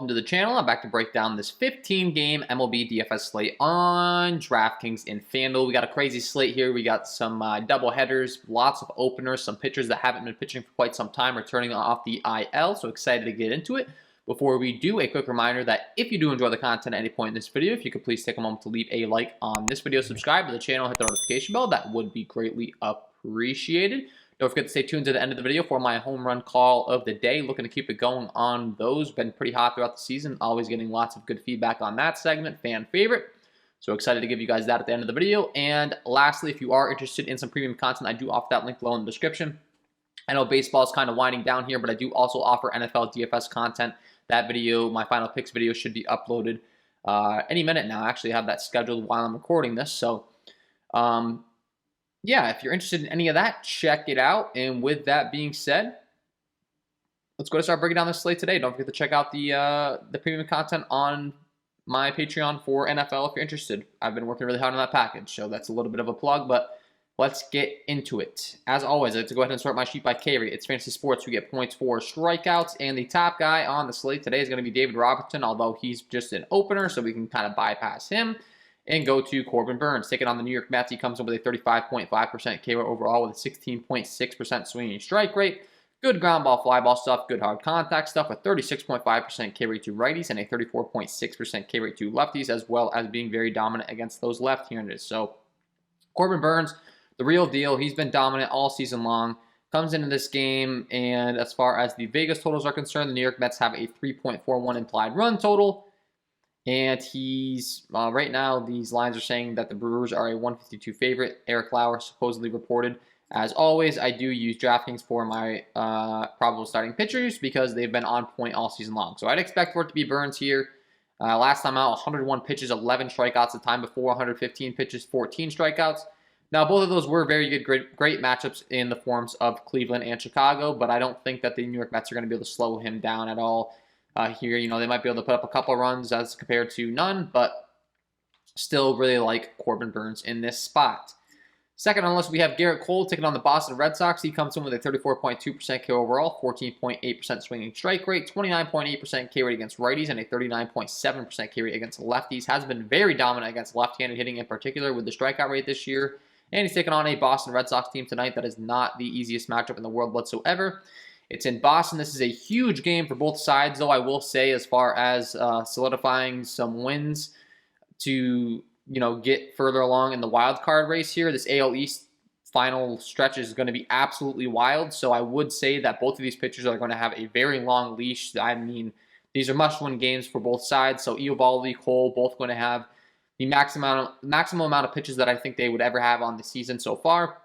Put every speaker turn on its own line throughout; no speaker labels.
welcome to the channel. I'm back to break down this 15-game MLB DFS slate on DraftKings and FanDuel. We got a crazy slate here. We got some double headers, lots of openers, some pitchers that haven't been pitching for quite some time returning off the IL, so excited to get into it. Before we do, a quick reminder that if you do enjoy the content at any point in this video, if you could please take a moment to leave a like on this video, subscribe to the channel, hit the notification bell, that would be greatly appreciated. Don't forget to stay tuned to the end of the video for my home run call of the day. Looking to keep it going on those. Been pretty hot throughout the season. Always getting lots of good feedback on that segment. Fan favorite. So excited to give you guys that at the end of the video. And lastly, if you are interested in some premium content, I do offer that link below in the description. I know baseball is kind of winding down here, but I do also offer NFL DFS content. That video, my final picks video, should be uploaded any minute now. I actually have that scheduled while I'm recording this. So, yeah, if you're interested in any of that, check it out. And with that being said, let's go to start breaking down this slate today. Don't forget to check out the premium content on my Patreon for NFL if you're interested. I've been working really hard on that package, so that's a little bit of a plug, but let's get into it. As always, I have to go ahead and start my sheet by K rate. It's fantasy sports. We get points for strikeouts, and the top guy on the slate today is going to be David Robertson, although he's just an opener, so we can kind of bypass him and go to Corbin Burns. Taking on the New York Mets, he comes in with a 35.5% K rate overall with a 16.6% swinging strike rate. Good ground ball, fly ball stuff, good hard contact stuff with 36.5% K rate to righties and a 34.6% K rate to lefties, as well as being very dominant against those left-handers. So Corbin Burns, the real deal. He's been dominant all season long. Comes into this game, and as far as the Vegas totals are concerned, the New York Mets have a 3.41 implied run total. And he's, right now, these lines are saying that the Brewers are a 152 favorite. Eric Lauer supposedly reported. As always, I do use DraftKings for my probable starting pitchers because they've been on point all season long. So I'd expect for it to be Burns here. Last time out, 101 pitches, 11 strikeouts. The time before, 115 pitches, 14 strikeouts. Now, both of those were very good, great matchups in the forms of Cleveland and Chicago, but I don't think that the New York Mets are going to be able to slow him down at all. Here, you know, they might be able to put up a couple of runs as compared to none, but still really like Corbin Burns in this spot. Second on the list, we have Garrett Cole taking on the Boston Red Sox. He comes in with a 34.2% K overall, 14.8% swinging strike rate, 29.8% K rate against righties, and a 39.7% K rate against lefties. Has been very dominant against left-handed hitting in particular with the strikeout rate this year. And he's taking on a Boston Red Sox team tonight that is not the easiest matchup in the world whatsoever. It's in Boston. This is a huge game for both sides, though, I will say, as far as solidifying some wins to, you know, get further along in the wild card race here. This AL East final stretch is going to be absolutely wild, so I would say that both of these pitchers are going to have a very long leash. I mean, these are must-win games for both sides, so Eovaldi, Cole, both going to have the maximum amount of pitches that I think they would ever have on the season so far.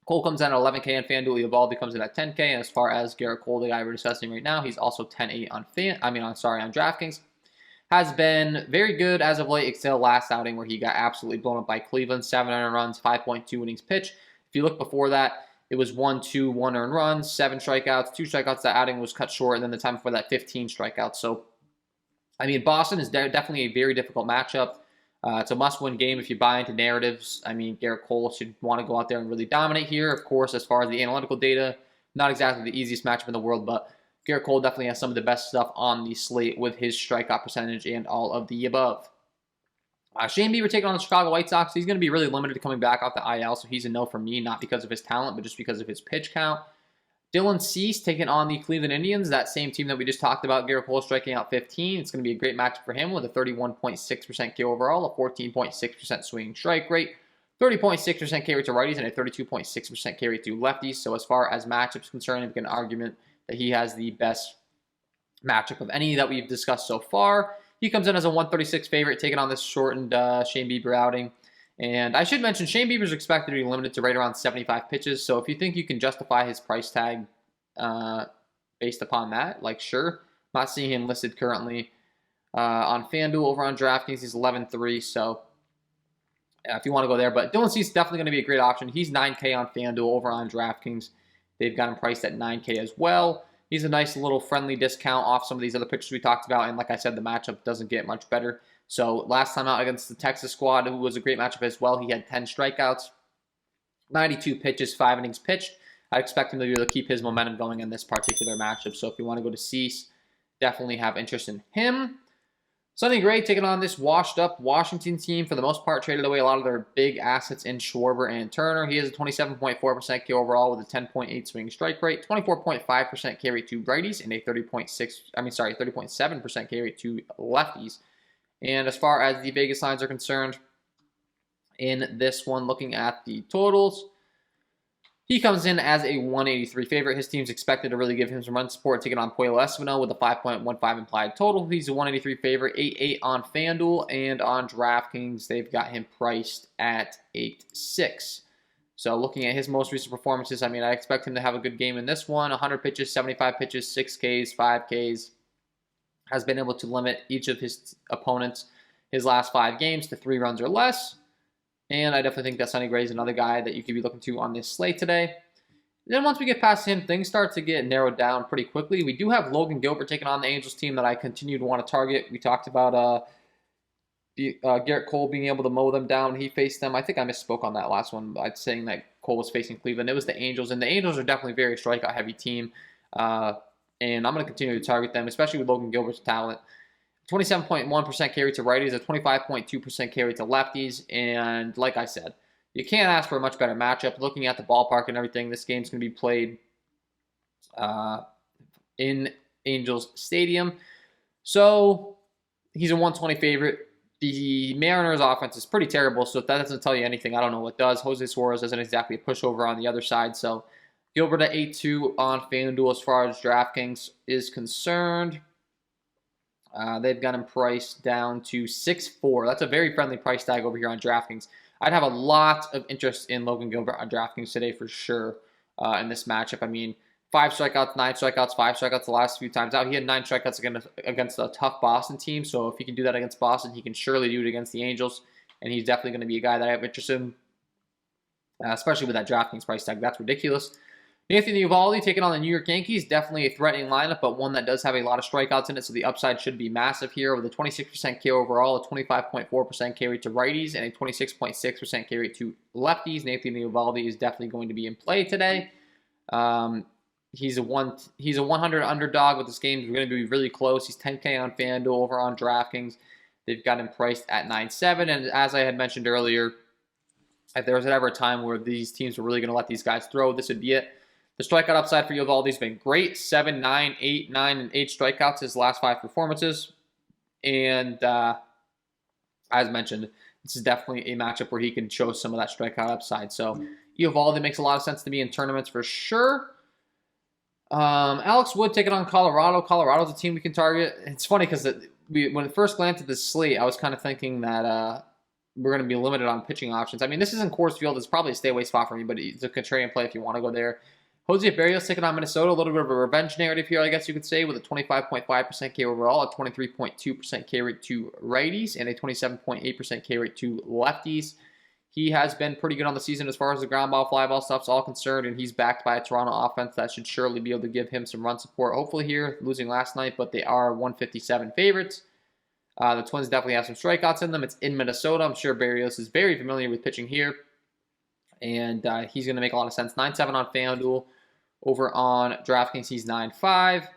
Cole comes in at 11K on FanDuel. Eovaldi comes in at 10K. And as far as Garrett Cole, the guy we're discussing right now, he's also 10-8 on on DraftKings. Has been very good as of late, except last outing where he got absolutely blown up by Cleveland. 7 earned runs, 5.2 innings pitched. If you look before that, it was 1-2, 1 earned runs, 7 strikeouts, 2 strikeouts. That outing was cut short, and then the time before that, 15 strikeouts. So, I mean, Boston is definitely a very difficult matchup. It's a must-win game if you buy into narratives. I mean, Garrett Cole should want to go out there and really dominate here. Of course, as far as the analytical data, not exactly the easiest matchup in the world, but Garrett Cole definitely has some of the best stuff on the slate with his strikeout percentage and all of the above. Shane Bieber taking on the Chicago White Sox. He's going to be really limited coming back off the IL, so he's a no for me, not because of his talent, but just because of his pitch count. Dylan Cease taking on the Cleveland Indians, that same team that we just talked about. Garrett Cole striking out 15. It's going to be a great matchup for him with a 31.6% K overall, a 14.6% swinging strike rate, 30.6% K rate to righties, and a 32.6% K rate to lefties. So as far as matchups concerned, I've got an argument that he has the best matchup of any that we've discussed so far. He comes in as a 136 favorite, taking on this shortened Shane Bieber outing. And I should mention, Shane Bieber is expected to be limited to right around 75 pitches. So if you think you can justify his price tag based upon that, like, sure. Not seeing him listed currently on FanDuel. Over on DraftKings, he's 11-3. So if you want to go there. But Dylan Cease is definitely going to be a great option. He's 9K on FanDuel. Over on DraftKings, they've got him priced at 9K as well. He's a nice little friendly discount off some of these other pitchers we talked about. And like I said, the matchup doesn't get much better. So last time out against the Texas squad, it was a great matchup as well. He had 10 strikeouts, 92 pitches, 5 innings pitched. I expect him to be able to keep his momentum going in this particular matchup. So if you want to go to Cease, definitely have interest in him. Sonny Gray taking on this washed-up Washington team. For the most part, traded away a lot of their big assets in Schwarber and Turner. He has a 27.4% K overall with a 10.8 swing strike rate, 24.5% K rate to righties, and a 30.7% K rate to lefties. And as far as the Vegas lines are concerned, in this one, looking at the totals, he comes in as a 183 favorite. His team's expected to really give him some run support, taking on Pueblo Espino with a 5.15 implied total. He's a 183 favorite, 8-8 on FanDuel, and on DraftKings, they've got him priced at 8-6. So looking at his most recent performances, I mean, I expect him to have a good game in this one. 100 pitches, 75 pitches, 6 Ks, 5 Ks. Has been able to limit each of his opponents, his last 5 games, to 3 runs or less. And I definitely think that Sonny Gray is another guy that you could be looking to on this slate today. Then once we get past him, things start to get narrowed down pretty quickly. We do have Logan Gilbert taking on the Angels team that I continue to want to target. We talked about Garrett Cole being able to mow them down. He faced them. I think I misspoke on that last one by saying that Cole was facing Cleveland. It was the Angels, and the Angels are definitely a very strikeout-heavy team. And I'm going to continue to target them, especially with Logan Gilbert's talent. 27.1% carry to righties, a 25.2% carry to lefties, and like I said, you can't ask for a much better matchup. Looking at the ballpark and everything, this game's going to be played in Angels Stadium. So he's a 120 favorite. The Mariners offense is pretty terrible, so if that doesn't tell you anything, I don't know what does. Jose Suarez isn't exactly a pushover on the other side, so Gilbert at 8-2 on FanDuel as far as DraftKings is concerned. They've got him priced down to 6-4. That's a very friendly price tag over here on DraftKings. I'd have a lot of interest in Logan Gilbert on DraftKings today for sure in this matchup. I mean, 5 strikeouts, 9 strikeouts, 5 strikeouts the last few times out. He had 9 strikeouts against a tough Boston team, so if he can do that against Boston, he can surely do it against the Angels, and he's definitely going to be a guy that I have interest in, especially with that DraftKings price tag. That's ridiculous. Anthony Eovaldi taking on the New York Yankees, definitely a threatening lineup, but one that does have a lot of strikeouts in it, so the upside should be massive here with a 26% K overall, a 25.4% K rate to righties, and a 26.6% K rate to lefties. Anthony Eovaldi is definitely going to be in play today. He's a 100 underdog with this game. We're going to be really close. He's 10K on FanDuel over on DraftKings. They've got him priced at 9-7, and as I had mentioned earlier, if there was ever a time where these teams were really going to let these guys throw, this would be it. The strikeout upside for Eovaldi's been great. 7, 9, 8, 9, and 8 strikeouts his last 5 performances. And as mentioned, this is definitely a matchup where he can show some of that strikeout upside. So Eovaldi makes a lot of sense to me in tournaments for sure. Alex Wood taking on Colorado. Colorado's a team we can target. It's funny because when it first glanced at the slate, I was kind of thinking that we're going to be limited on pitching options. I mean, this isn't Coors Field. It's probably a stay-away spot for me, but it's a contrarian play if you want to go there. Jose Berrios taking on Minnesota, a little bit of a revenge narrative here, I guess you could say, with a 25.5% K overall, a 23.2% K rate to righties, and a 27.8% K rate to lefties. He has been pretty good on the season as far as the ground ball, fly ball stuff's all concerned, and he's backed by a Toronto offense that should surely be able to give him some run support. Hopefully here, losing last night, but they are 157 favorites. The Twins definitely have some strikeouts in them. It's in Minnesota. I'm sure Berrios is very familiar with pitching here, and he's going to make a lot of sense. 9-7 on FanDuel. Over on DraftKings, he's 9-5.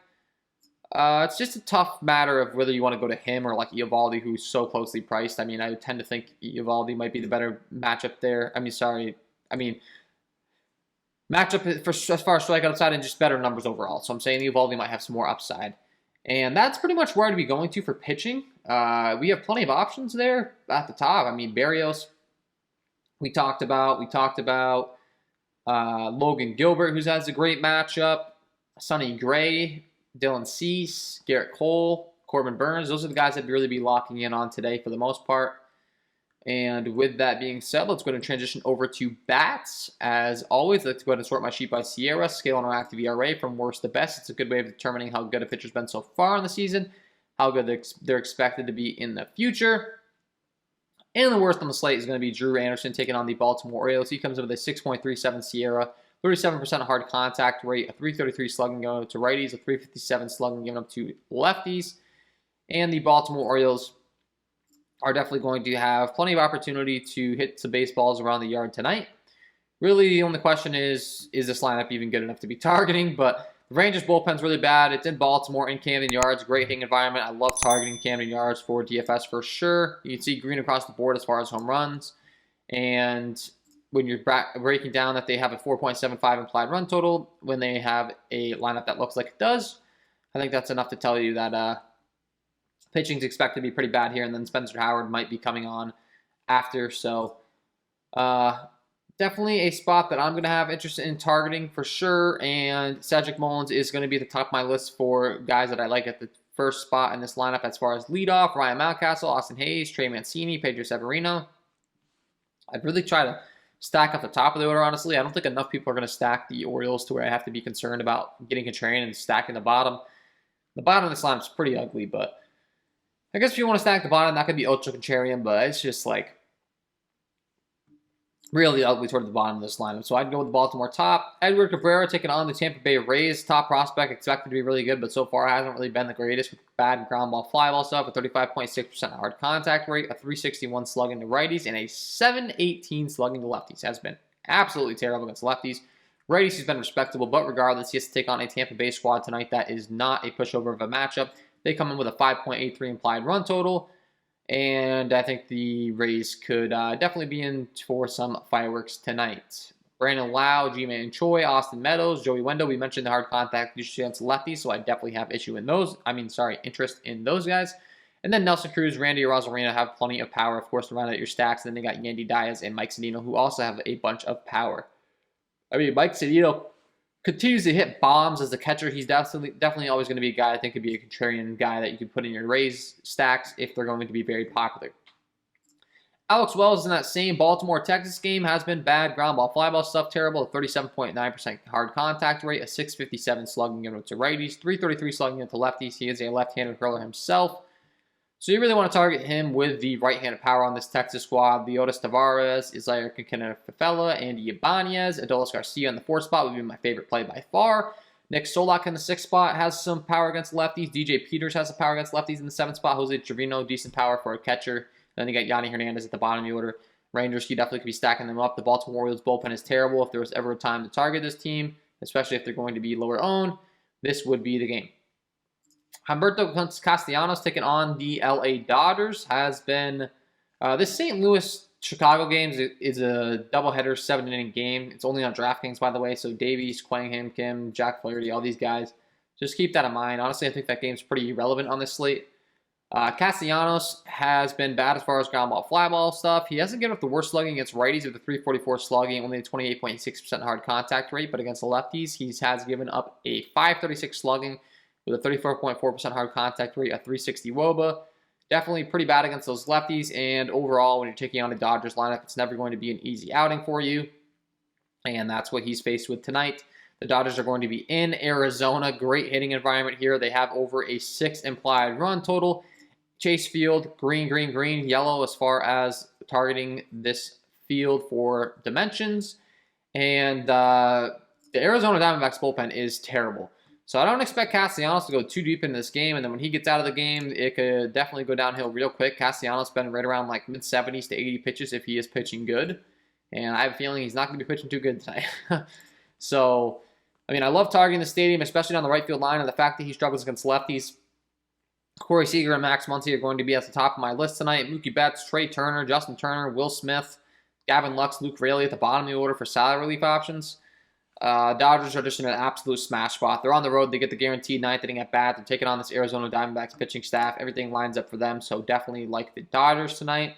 It's just a tough matter of whether you want to go to him or like Eovaldi, who's so closely priced. I mean, I tend to think Eovaldi might be the better matchup there. Matchup for as far as strikeout upside and just better numbers overall. So I'm saying Eovaldi might have some more upside. And that's pretty much where I'd be going to for pitching. We have plenty of options there at the top. I mean, Berrios, we talked about. Logan Gilbert, who has a great matchup. Sonny Gray, Dylan Cease, Garrett Cole, Corbin Burns. Those are the guys I'd really be locking in on today for the most part. And with that being said, let's go ahead and transition over to bats. As always, let's go ahead and sort my sheet by Sierra, scale and active ERA from worst to best. It's a good way of determining how good a pitcher's been so far in the season, how good they're expected to be in the future. And the worst on the slate is going to be Drew Anderson taking on the Baltimore Orioles. He comes in with a 6.37 Sierra, 37% hard contact rate, a 333 slugging given up to righties, a 357 slugging given up to lefties. And the Baltimore Orioles are definitely going to have plenty of opportunity to hit some baseballs around the yard tonight. Really, the only question is this lineup even good enough to be targeting? But The Rangers bullpen's really bad. It's in Baltimore, in Camden Yards. Great hitting environment. I love targeting Camden Yards for DFS for sure. You can see green across the board as far as home runs. And when you're breaking down that they have a 4.75 implied run total, when they have a lineup that looks like it does, I think that's enough to tell you that pitching is expected to be pretty bad here. And then Spencer Howard might be coming on after. So definitely a spot that I'm going to have interest in targeting for sure. And Cedric Mullins is going to be at the top of my list for guys that I like at the first spot in this lineup as far as leadoff. Ryan Mountcastle, Austin Hayes, Trey Mancini, Pedro Severino. I'd really try to stack up the top of the order, honestly. I don't think enough people are going to stack the Orioles to where I have to be concerned about getting contrarian and stacking the bottom. The bottom of this lineup is pretty ugly, but I guess if you want to stack the bottom, that could be ultra contrarian, but it's just like really ugly toward the bottom of this lineup. So I'd go with the Baltimore top. Edward Cabrera taking on the Tampa Bay Rays. Top prospect, expected to be really good, but so far hasn't really been the greatest with bad ground ball, fly ball stuff. A 35.6% hard contact rate, a 361 slugging to righties, and a 718 slugging to lefties. Has been absolutely terrible against lefties. Righties he's been respectable, but regardless, he has to take on a Tampa Bay squad tonight that is not a pushover of a matchup. They come in with a 5.83 implied run total. And I think the Rays could definitely be in for some fireworks tonight. Brandon Lau, G-Man Choi, Austin Meadows, Joey Wendell. We mentioned the hard contact against lefties, so I definitely have interest in those guys. And then Nelson Cruz, Randy Arozarena have plenty of power, of course, to round out your stacks. And then they got Yandy Diaz and Mike Sedino, who also have a bunch of power. I mean, Mike Sedino continues to hit bombs as a catcher. He's definitely always going to be a guy I think could be a contrarian guy that you can put in your Rays stacks if they're going to be very popular. Alex Wells in that same Baltimore-Texas game has been bad. Ground ball, fly ball stuff, terrible. A 37.9% hard contact rate, a 657 slugging unit to righties, 333 slugging unit to lefties. He is a left-handed hurler himself. So you really want to target him with the right-handed power on this Texas squad. Leotis Taveras, Isaiah Fefela, Andy Ibanez, Adolis Garcia in the 4th spot would be my favorite play by far. Nick Solak in the 6th spot has some power against lefties. DJ Peters has some power against lefties in the 7th spot. Jose Trevino, decent power for a catcher. Then you got Yanni Hernandez at the bottom of the order. Rangers, you definitely could be stacking them up. The Baltimore Orioles bullpen is terrible. If there was ever a time to target this team, especially if they're going to be lower owned, this would be the game. Humberto Castellanos taking on the LA Dodgers has been this St. Louis-Chicago game is a doubleheader 7-inning game. It's only on DraftKings, by the way, so Davies, Quangham, Kim, Jack Flaherty, all these guys. Just keep that in mind. Honestly, I think that game's pretty irrelevant on this slate. Castellanos has been bad as far as ground ball, fly ball stuff. He hasn't given up the worst slugging against righties with a 344 slugging, only a 28.6% hard contact rate, but against the lefties, he has given up a 536 slugging with a 34.4% hard contact rate, a 360 WOBA. Definitely pretty bad against those lefties, and overall, when you're taking on a Dodgers lineup, it's never going to be an easy outing for you, and that's what he's faced with tonight. The Dodgers are going to be in Arizona. Great hitting environment here. They have over a 6 implied run total. Chase Field, green, green, green, yellow as far as targeting this field for dimensions. And the Arizona Diamondbacks bullpen is terrible. So I don't expect Castellanos to go too deep into this game. And then when he gets out of the game, it could definitely go downhill real quick. Castellanos been right around like mid-70s to 80 pitches if he is pitching good. And I have a feeling he's not going to be pitching too good tonight. So, I mean, I love targeting the stadium, especially on the right field line. And the fact that he struggles against lefties. Corey Seager and Max Muncy are going to be at the top of my list tonight. Mookie Betts, Trey Turner, Justin Turner, Will Smith, Gavin Lux, Luke Raley at the bottom of the order for salary relief options. Dodgers are just in an absolute smash spot. They're on the road. They get the guaranteed 9th inning at bat. They're taking on this Arizona Diamondbacks pitching staff. Everything lines up for them, so definitely like the Dodgers tonight.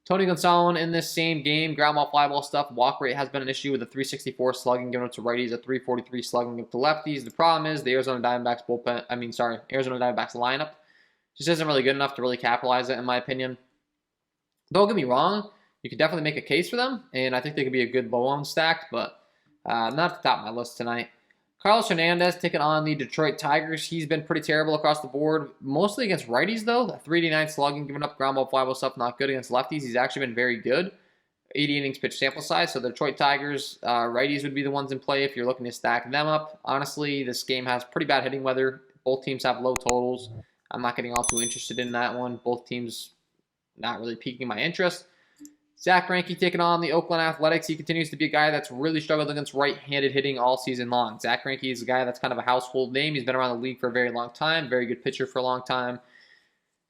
Tony Gonsolin in this same game, ground ball, fly ball stuff. Walk rate has been an issue with a 364 slugging given up to righties, a 343 slugging up to lefties. The problem is the Arizona Diamondbacks Arizona Diamondbacks lineup just isn't really good enough to really capitalize it, in my opinion. Don't get me wrong, you could definitely make a case for them, and I think they could be a good low-owned stack, but not at the top of my list tonight. Carlos Hernandez taking on the Detroit Tigers. He's been pretty terrible across the board, mostly against righties, though. A 389 slugging, giving up ground ball, fly ball stuff, not good against lefties. He's actually been very good. 80 innings pitch sample size, so the Detroit Tigers, righties would be the ones in play if you're looking to stack them up. Honestly, this game has pretty bad hitting weather. Both teams have low totals. I'm not getting all too interested in that one. Both teams not really piquing my interest. Zach Greinke taking on the Oakland Athletics. He continues to be a guy that's really struggled against right-handed hitting all season long. Zach Greinke is a guy that's kind of a household name. He's been around the league for a very long time. Very good pitcher for a long time.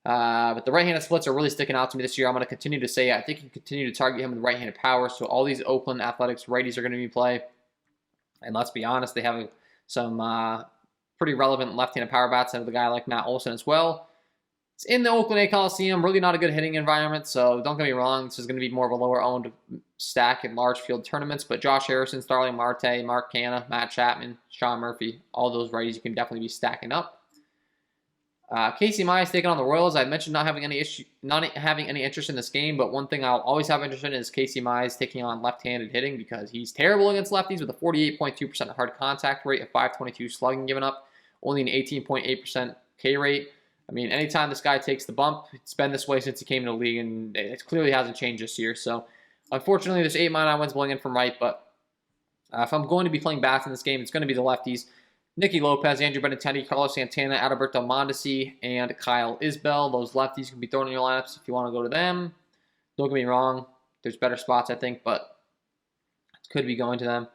But the right-handed splits are really sticking out to me this year. I'm going to continue to say I think you can continue to target him with right-handed power. So all these Oakland Athletics righties are going to be in play. And let's be honest, they have some pretty relevant left-handed power bats out of the guy like Matt Olson as well. It's in the Oakland A Coliseum, really not a good hitting environment, so don't get me wrong, this is going to be more of a lower-owned stack in large field tournaments, but Josh Harrison, Starling Marte, Mark Canha, Matt Chapman, Sean Murphy, all those righties you can definitely be stacking up. Casey Mize taking on the Royals. I mentioned not having any interest in this game, but one thing I'll always have interest in is Casey Mize taking on left-handed hitting because he's terrible against lefties with a 48.2% hard contact rate, a 522 slugging given up, only an 18.8% K rate. I mean, anytime this guy takes the bump, it's been this way since he came into the league, and it clearly hasn't changed this year. So, unfortunately, there's 8 money wins blowing in from right, but if I'm going to be playing bats in this game, it's going to be the lefties. Nicky Lopez, Andrew Benintendi, Carlos Santana, Adalberto Mondesi, and Kyle Isbell. Those lefties can be thrown in your lineups if you want to go to them. Don't get me wrong. There's better spots, I think, but it could be going to them.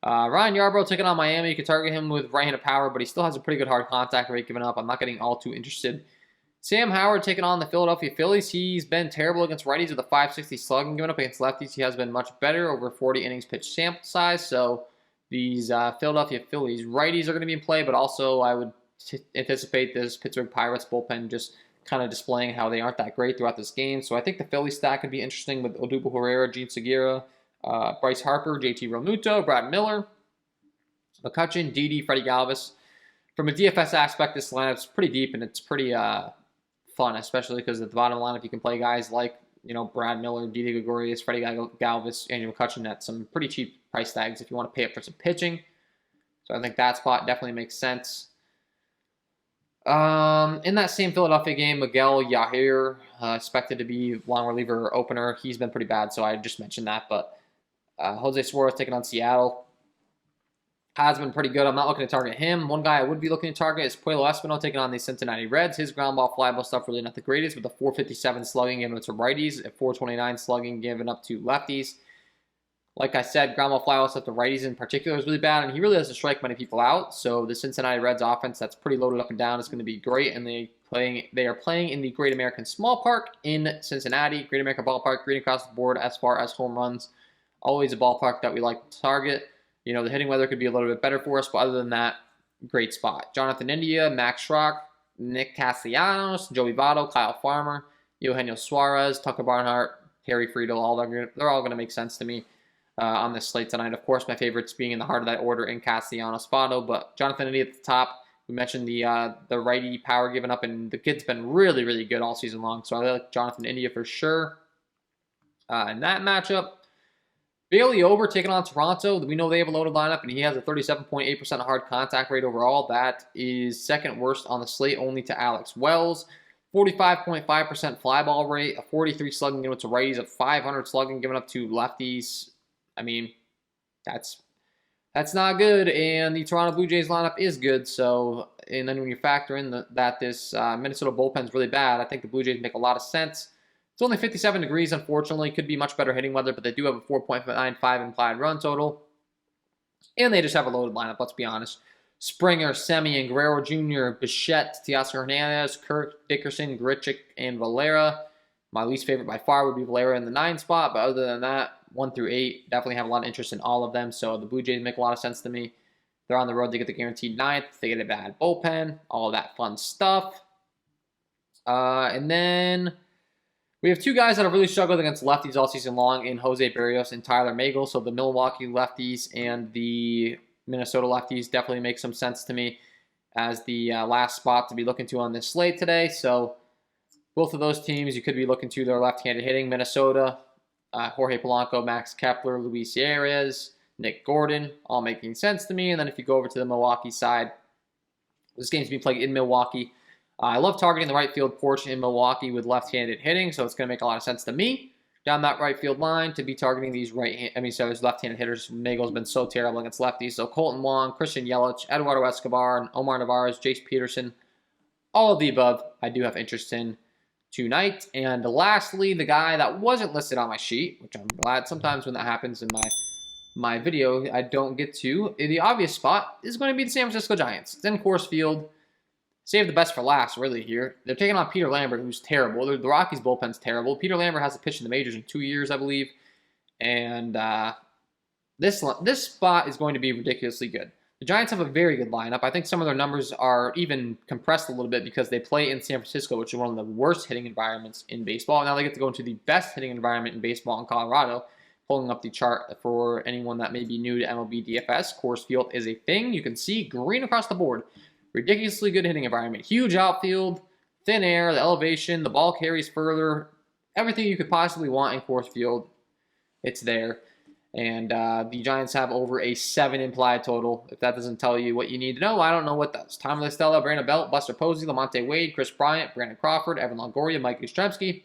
Ryan Yarbrough taking on Miami. You can target him with right-handed power, but he still has a pretty good hard contact rate given up. I'm not getting all too interested. Sam Howard taking on the Philadelphia Phillies. He's been terrible against righties with a 560 slugging given up. Against lefties, he has been much better, over 40 innings pitched sample size. So these Philadelphia Phillies righties are going to be in play, but also I would anticipate this Pittsburgh Pirates bullpen just kind of displaying how they aren't that great throughout this game. So I think the Philly stack could be interesting with Odubel Herrera, Gene Segura, Bryce Harper, JT Realmuto, Brad Miller, McCutchen, Didi, Freddie Galvis. From a DFS aspect, this lineup's pretty deep and it's pretty fun, especially because at the bottom lineup you can play guys like Brad Miller, Didi Gregorius, Freddie Galvis, Andrew McCutchen at some pretty cheap price tags if you want to pay up for some pitching. So I think that spot definitely makes sense. In that same Philadelphia game, Miguel Yahir, expected to be long reliever opener. He's been pretty bad, so I just mentioned that, but Jose Suarez taking on Seattle has been pretty good. I'm not looking to target him. One guy I would be looking to target is Puelo Espinal taking on the Cincinnati Reds. His ground ball, fly ball stuff really not the greatest with a 457 slugging given up to righties, a 429 slugging given up to lefties. Like I said, ground ball, fly ball stuff to righties in particular is really bad, and he really doesn't strike many people out. So the Cincinnati Reds offense that's pretty loaded up and down is going to be great, and they are playing in the Great American Small Park in Cincinnati. Great American Ballpark, green across the board as far as home runs. Always a ballpark that we like to target. The hitting weather could be a little bit better for us, but other than that, great spot. Jonathan India, Max Schrock, Nick Castellanos, Joey Votto, Kyle Farmer, Eugenio Suarez, Tucker Barnhart, Harry Friedel. They're all going to make sense to me on this slate tonight. Of course, my favorites being in the heart of that order in Castellanos, Votto, but Jonathan India at the top. We mentioned the righty power given up, and the kid's been really, really good all season long, so I like Jonathan India for sure. In that matchup, Bailey Ober taking on Toronto. We know they have a loaded lineup, and he has a 37.8% hard contact rate overall. That is second worst on the slate, only to Alex Wells. 45.5% fly ball rate, a 43 slugging given up to righties, a 500 slugging given up to lefties. I mean, that's not good, and the Toronto Blue Jays lineup is good. So, and then when you factor in that this Minnesota bullpen is really bad, I think the Blue Jays make a lot of sense. It's only 57 degrees, unfortunately. Could be much better hitting weather, but they do have a 4.95 implied run total. And they just have a loaded lineup, let's be honest. Springer, Semien, Guerrero Jr., Bichette, Teoscar Hernandez, Kirk, Dickerson, Grichuk, and Valera. My least favorite by far would be Valera in the 9 spot, but other than that, 1 through 8, definitely have a lot of interest in all of them. So the Blue Jays make a lot of sense to me. They're on the road. They get the guaranteed 9th. They get a bad bullpen, all that fun stuff. And then we have 2 guys that have really struggled against lefties all season long in Jose Berrios and Tyler Magle. So the Milwaukee lefties and the Minnesota lefties definitely make some sense to me as the last spot to be looking to on this slate today. So both of those teams you could be looking to their left-handed hitting. Minnesota, Jorge Polanco, Max Kepler, Luis Arias, Nick Gordon, all making sense to me. And then if you go over to the Milwaukee side, this game's being played in Milwaukee. I love targeting the right field portion in Milwaukee with left-handed hitting, so it's going to make a lot of sense to me down that right field line to be targeting these left-handed hitters. Nagle's been so terrible against lefties. So Colton Wong, Christian Yelich, Eduardo Escobar, and Omar Narvaez, Jace Peterson, all of the above I do have interest in tonight. And lastly, the guy that wasn't listed on my sheet, which I'm glad sometimes when that happens in my video, I don't get to. The obvious spot is going to be the San Francisco Giants. It's in Coors Field. Save the best for last, really, here. They're taking on Peter Lambert, who's terrible. The Rockies' bullpen's terrible. Peter Lambert hasn't pitched in the majors in 2 years, I believe. And this spot is going to be ridiculously good. The Giants have a very good lineup. I think some of their numbers are even compressed a little bit because they play in San Francisco, which is one of the worst hitting environments in baseball. Now they get to go into the best hitting environment in baseball in Colorado. Pulling up the chart for anyone that may be new to MLB DFS, Coors Field is a thing. You can see green across the board. Ridiculously good hitting environment. Huge outfield, thin air, the elevation, the ball carries further. Everything you could possibly want in Coors Field, it's there. And the Giants have over a 7 implied total. If that doesn't tell you what you need to know, I don't know what does. Tommy La Stella, Brandon Belt, Buster Posey, Lamonte Wade, Chris Bryant, Brandon Crawford, Evan Longoria, Mike Yastrzemski.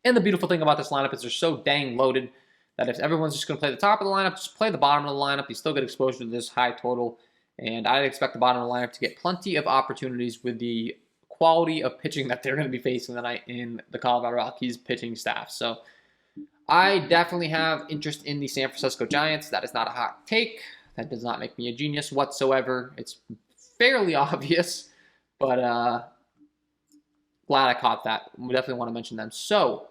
And the beautiful thing about this lineup is they're so dang loaded that if everyone's just going to play the top of the lineup, just play the bottom of the lineup. You still get exposure to this high total. And I'd expect the bottom of the lineup to get plenty of opportunities with the quality of pitching that they're going to be facing tonight in the Colorado Rockies pitching staff. So I definitely have interest in the San Francisco Giants. That is not a hot take. That does not make me a genius whatsoever. It's fairly obvious, but glad I caught that. We definitely want to mention them. So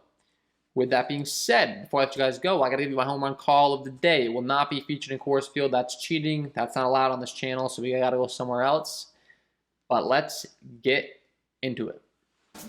with that being said, before I let you guys go, I got to give you my home run call of the day. It will not be featured in Coors Field. That's cheating. That's not allowed on this channel, so we got to go somewhere else. But let's get into it.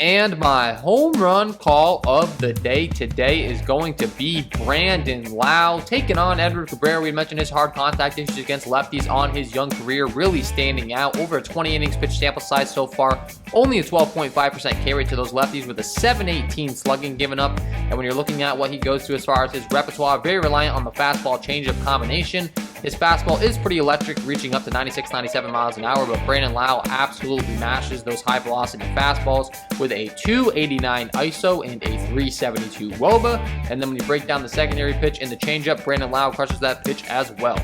And my home run call of the day today is going to be Brandon Lowe taking on Edward Cabrera. We mentioned his hard contact issues against lefties on his young career, really standing out. Over a 20 innings pitch sample size so far, only a 12.5% K rate to those lefties with a 718 slugging given up. And when you're looking at what he goes to as far as his repertoire, very reliant on the fastball changeup combination. His fastball is pretty electric, reaching up to 96, 97 miles an hour, but Brandon Lowe absolutely mashes those high-velocity fastballs with a 289 ISO and a 372 WOBA. And then when you break down the secondary pitch in the changeup, Brandon Lowe crushes that pitch as well.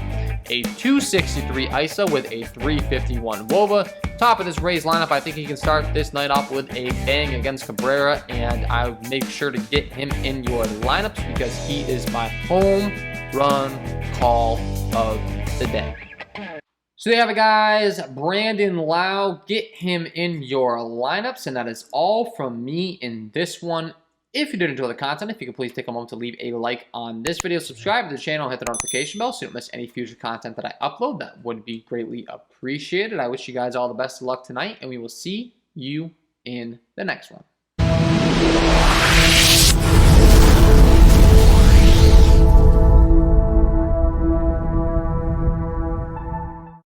A 263 ISO with a 351 WOBA. Top of this Rays lineup, I think he can start this night off with a bang against Cabrera, and I'll make sure to get him in your lineups because he is my home run call of the day. So there you have it, guys. Brandon Lowe, get him in your lineups, and that is all from me in this one. If you did enjoy the content, if you could please take a moment to leave a like on this video, subscribe to the channel, hit the notification bell so you don't miss any future content that I upload. That would be greatly appreciated. I wish you guys all the best of luck tonight, and we will see you in the next one.